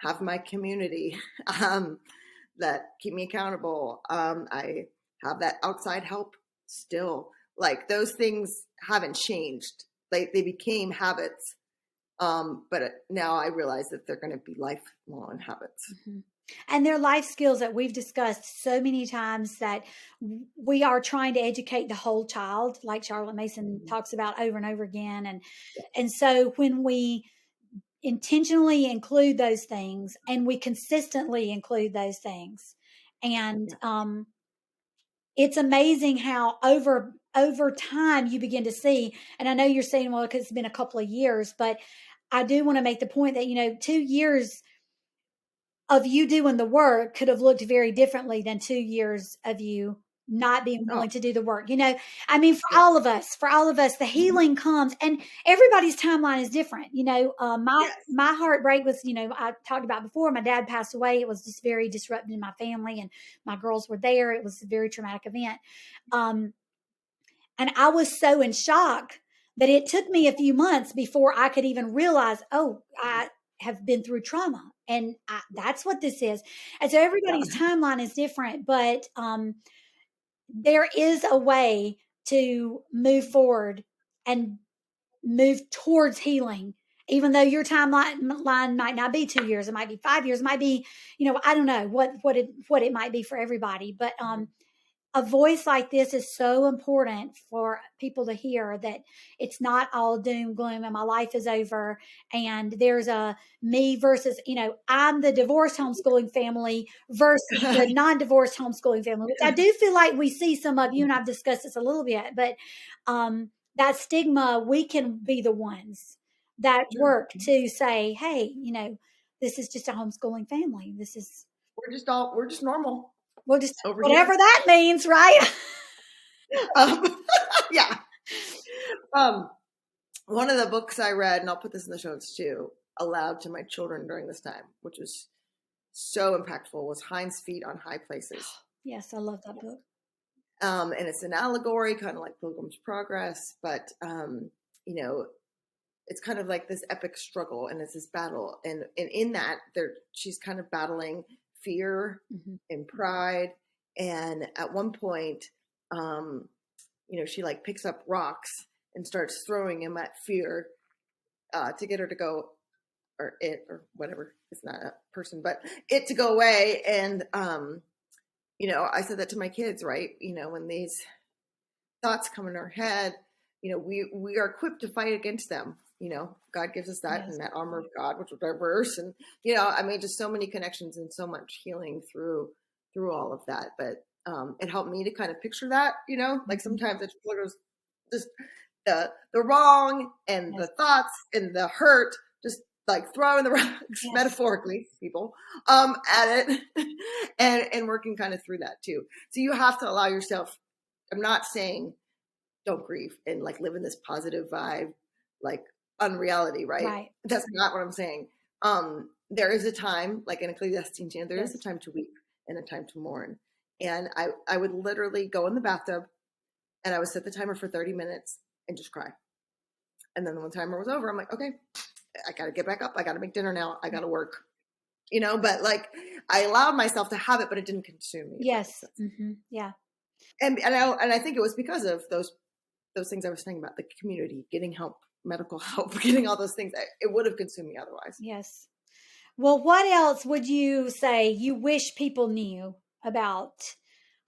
have my community, that keep me accountable. I have that outside help still. Like those things haven't changed. They became habits. But now I realize that they're going to be lifelong habits. And they're life skills that we've discussed so many times, that we are trying to educate the whole child, like Charlotte Mason talks about over and over again. And so when we intentionally include those things and we consistently include those things, and it's amazing how over time you begin to see, and I know you're saying, well, because it's been a couple of years, but I do want to make the point that 2 years of you doing the work could have looked very differently than 2 years of you not being willing to do the work. I mean, for all of us, the healing comes, and everybody's timeline is different. My heartbreak was, I talked about before, my dad passed away. It was just very disruptive in my family, and my girls were there. It was a very traumatic event. And I was so in shock that it took me a few months before I could even realize, oh, I have been through trauma, and that's what this is. And so everybody's timeline is different, but there is a way to move forward and move towards healing, even though your timeline might not be 2 years. It might be 5 years. It might be, I don't know what it might be for everybody, but a voice like this is so important for people to hear, that it's not all doom, gloom, and my life is over. And there's a me versus, I'm the divorced homeschooling family versus the non-divorced homeschooling family, which I do feel like we see some of you, and I've discussed this a little bit, but that stigma, we can be the ones that work to say, hey, this is just a homeschooling family. We're just normal. We'll just, whatever that means, right? Yeah. One of the books I read, and I'll put this in the show notes too, aloud to my children during this time, which was so impactful, was Hind's Feet on High Places. Yes, I love that book. And it's an allegory, kind of like Pilgrim's Progress, but it's kind of like this epic struggle, and it's this battle, and in that she's kind of battling fear and pride, and at one point, she like picks up rocks and starts throwing him at fear to get her to go, or it, or whatever. It's not a person, but it to go away. And I said that to my kids, right? When these thoughts come in our head, we are equipped to fight against them. God gives us that, and that armor of God, which will diverse, and just so many connections and so much healing through all of that. But it helped me to kind of picture that, like sometimes it's just the wrong and the thoughts and the hurt, just like throwing the rocks, metaphorically, people, at it, and working kind of through that too. So you have to allow yourself. I'm not saying don't grieve and like live in this positive vibe, like unreality, right? That's not what I'm saying. There is a time, like in Ecclesiastes, there is a time to weep and a time to mourn. And I would literally go in the bathtub and I would set the timer for 30 minutes and just cry. And then when the timer was over, I'm like, okay, I got to get back up. I got to make dinner now. I got to work, but like I allowed myself to have it, but it didn't consume me. Yes. Yeah. And I think it was because of those things I was saying about the community, getting help, medical help, getting all those things. It would have consumed me otherwise. Yes. Well, what else would you say you wish people knew about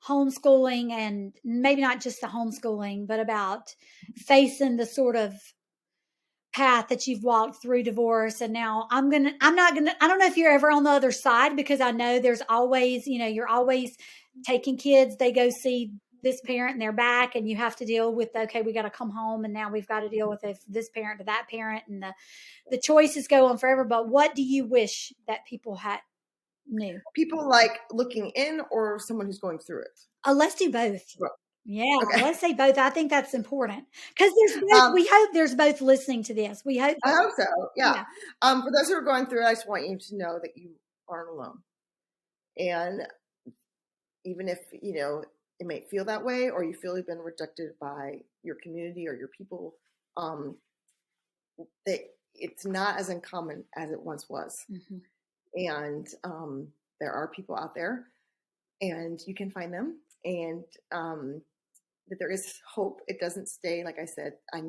homeschooling, and maybe not just the homeschooling, but about facing the sort of path that you've walked through divorce? And now I don't know if you're ever on the other side, because I know there's always, you're always taking kids, they go see this parent and they're back, and you have to deal with, okay, we got to come home, and now we've got to deal with this parent to that parent, and the choices go on forever. But what do you wish that people knew? People like looking in, or someone who's going through it? Let's do both. Well, yeah, okay. Let's say both. I think that's important, because we hope there's both listening to this. We hope. I hope so. Yeah. For those who are going through it, I just want you to know that you aren't alone. And even if, it may feel that way, or you feel you've been rejected by your community or your people, that it's not as uncommon as it once was. And there are people out there, and you can find them, and that there is hope. It doesn't stay, like I said, I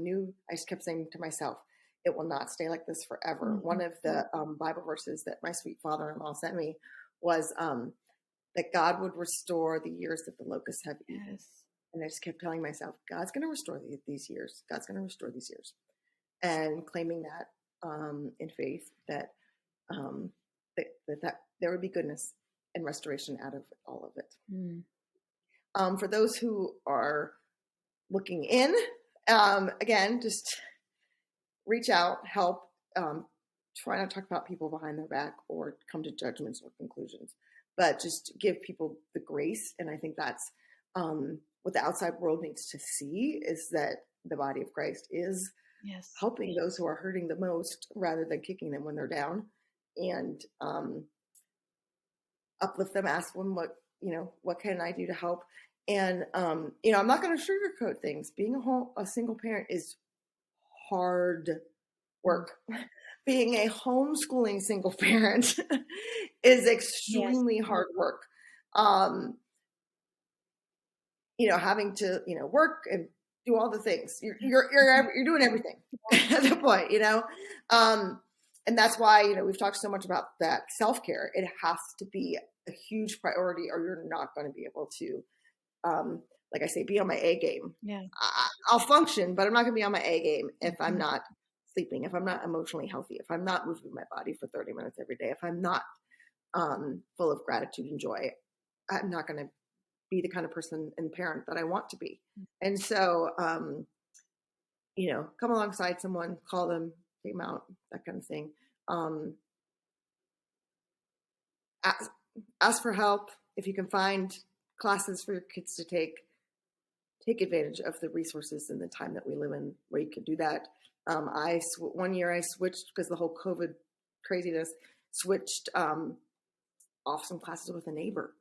just kept saying to myself, it will not stay like this forever. One of the Bible verses that my sweet father-in-law sent me was that God would restore the years that the locusts have eaten. And I just kept telling myself, God's going to restore these years. God's going to restore these years. And claiming that in faith, that that there would be goodness and restoration out of all of it. For those who are looking in, again, just reach out, help. Try not to talk about people behind their back or come to judgments or conclusions, but just give people the grace. And I think that's what the outside world needs to see, is that the body of Christ is helping those who are hurting the most, rather than kicking them when they're down, and uplift them, ask them what can I do to help? And I'm not going to sugarcoat things. Being a single parent is hard work. Being a homeschooling single parent is extremely hard work. Having to work and do all the things. You're doing everything at that point. And that's why we've talked so much about that self-care. It has to be a huge priority, or you're not going to be able to, like I say, be on my A game. I'll function, but I'm not going to be on my A game if I'm not sleeping, if I'm not emotionally healthy, if I'm not moving my body for 30 minutes every day, if I'm not full of gratitude and joy. I'm not going to be the kind of person and parent that I want to be. And so, come alongside someone, call them, take them out, that kind of thing. Ask for help. If you can find classes for your kids to take advantage of the resources and the time that we live in where you could do that. One year I switched, because the whole COVID craziness, switched off some classes with a neighbor,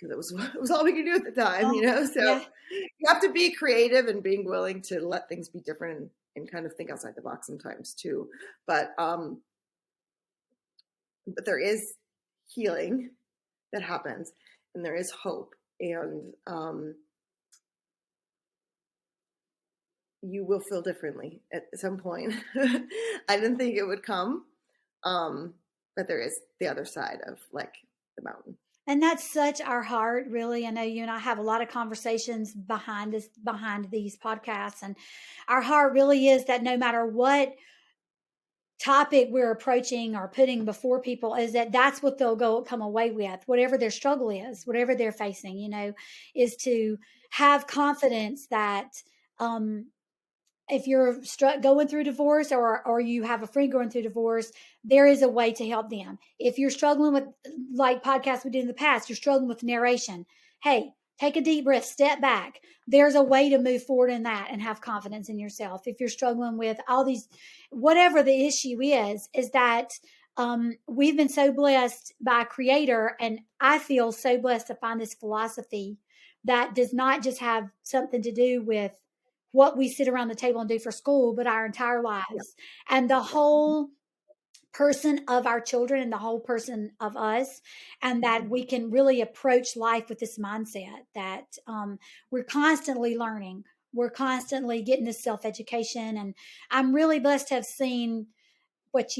because it was all we could do at the time, you know? So Yeah. you have to be creative and being willing to let things be different and kind of think outside the box sometimes too. But there is healing that happens, and there is hope, and you will feel differently at some point. I didn't think it would come, but there is the other side of like the mountain. And that's such our heart, really. I know you and I have a lot of conversations behind these podcasts, and our heart really is that no matter what topic we're approaching or putting before people, is that that's what they'll come away with, whatever their struggle is, whatever they're facing, is to have confidence that, if you're going through divorce, or you have a friend going through divorce, there is a way to help them. If you're struggling with, like podcasts we did in the past, you're struggling with narration, hey, take a deep breath, step back. There's a way to move forward in that and have confidence in yourself. If you're struggling with all these, whatever the issue is that we've been so blessed by a creator, and I feel so blessed to find this philosophy that does not just have something to do with what we sit around the table and do for school, but our entire lives, and the whole person of our children and the whole person of us, and that we can really approach life with this mindset that we're constantly learning, we're constantly getting this self-education. And I'm really blessed to have seen what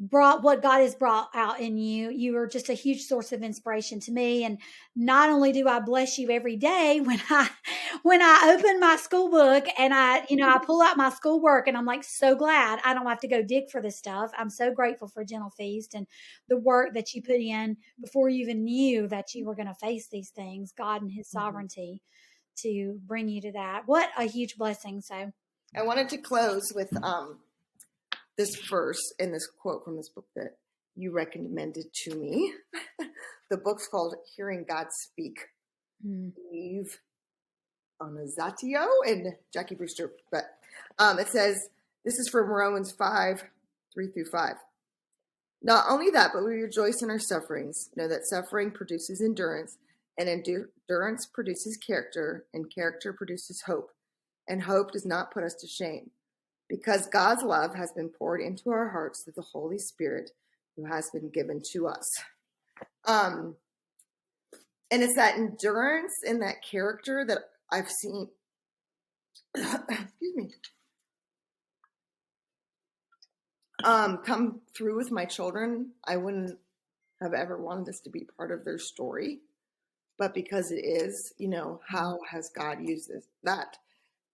God has brought out in you. You are just a huge source of inspiration to me. And not only do I bless you every day when I open my school book and I pull out my schoolwork, and I'm like so glad I don't have to go dig for this stuff. I'm so grateful for Gentle Feast and the work that you put in before you even knew that you were going to face these things, God and his sovereignty to bring you to that. What a huge blessing. So I wanted to close with this verse and this quote from this book that you recommended to me. The book's called Hearing God Speak. Eve Anazatio and Jackie Brewster. But it says, this is from Romans 5:3-5. Not only that, but we rejoice in our sufferings. Know that suffering produces endurance, and endurance produces character, and character produces hope. And hope does not put us to shame, because God's love has been poured into our hearts through the Holy Spirit who has been given to us. And it's that endurance and that character that I've seen, excuse me, come through with my children. I wouldn't have ever wanted this to be part of their story, but because it is, how has God used that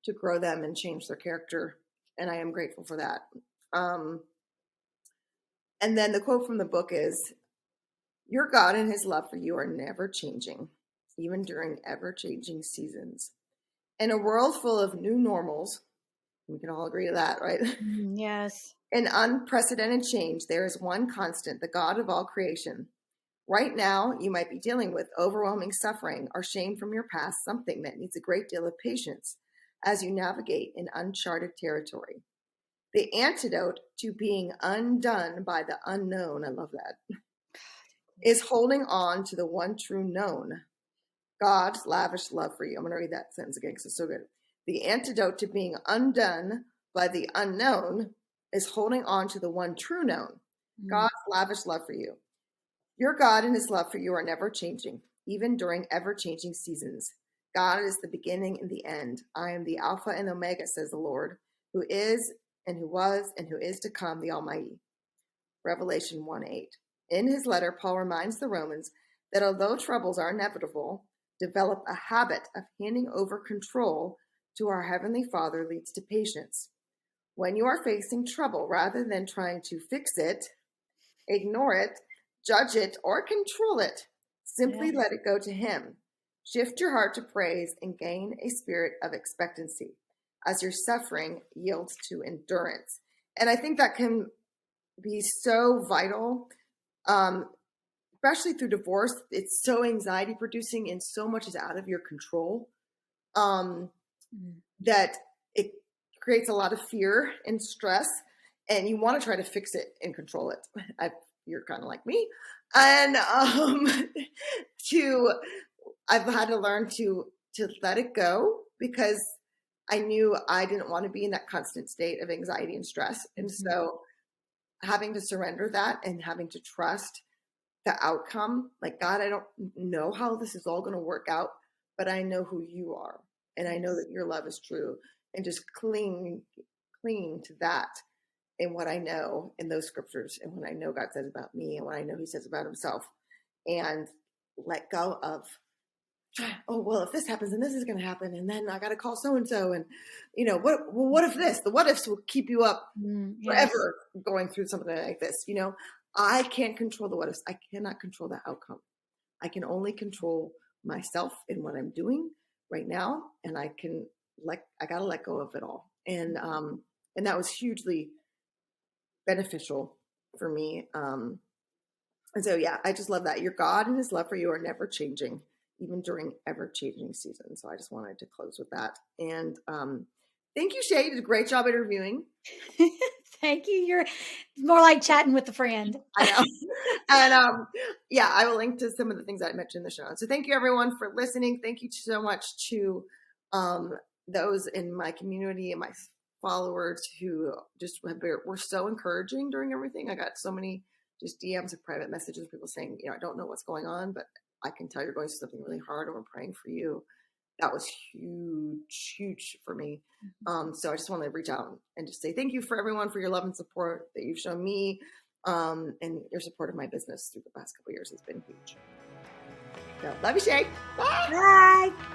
to grow them and change their character? And I am grateful for that. And then the quote from the book is, your God and his love for you are never changing, even during ever-changing seasons. In a world full of new normals, we can all agree to that, right? Yes. In unprecedented change, there is one constant, the God of all creation. Right now, you might be dealing with overwhelming suffering or shame from your past, something that needs a great deal of patience as you navigate in uncharted territory. The antidote to being undone by the unknown, I love that, is holding on to the one true known, God's lavish love for you. I'm going to read that sentence again because it's so good. The antidote to being undone by the unknown is holding on to the one true known, God's lavish love for you. Your God and his love for you are never changing, even during ever-changing seasons. God is the beginning and the end. I am the Alpha and Omega, says the Lord, who is and who was and who is to come, the Almighty. Revelation 1:8. In his letter, Paul reminds the Romans that although troubles are inevitable, develop a habit of handing over control to our Heavenly Father leads to patience. When you are facing trouble, rather than trying to fix it, ignore it, judge it, or control it, simply let it go to him. Shift your heart to praise and gain a spirit of expectancy as your suffering yields to endurance. And I think that can be so vital, especially through divorce. It's so anxiety producing and so much is out of your control that it creates a lot of fear and stress, and you want to try to fix it and control it. I've you're kind of like me. And I've had to learn to let it go, because I knew I didn't want to be in that constant state of anxiety and stress. And so having to surrender that and having to trust the outcome, like, God, I don't know how this is all going to work out, but I know who you are. And I know that your love is true, and just clinging to that and what I know in those scriptures, and what I know God says about me, and what I know he says about himself, and let go of, oh, well, if this happens, then this is going to happen, and then I got to call so-and-so, and what if this? The what ifs will keep you up forever going through something like this. I can't control the what ifs. I cannot control the outcome. I can only control myself and what I'm doing right now, and I got to let go of it all. And that was hugely beneficial for me. And so, yeah, I just love that. Your God and his love for you are never changing, even during ever-changing seasons. So I just wanted to close with that. And thank you, Shay. You did a great job interviewing. Thank you. You're more like chatting with a friend. I know. And yeah, I will link to some of the things I mentioned in the show notes. So thank you, everyone, for listening. Thank you so much to those in my community and my followers who just were so encouraging during everything. I got so many just DMs and private messages, people saying, I don't know what's going on, but I can tell you're going through something really hard, and we're praying for you. That was huge for me. So I just want to reach out and just say thank you for everyone for your love and support that you've shown me, and your support of my business through the past couple of years has been huge. So love you, Shay. Bye. Bye.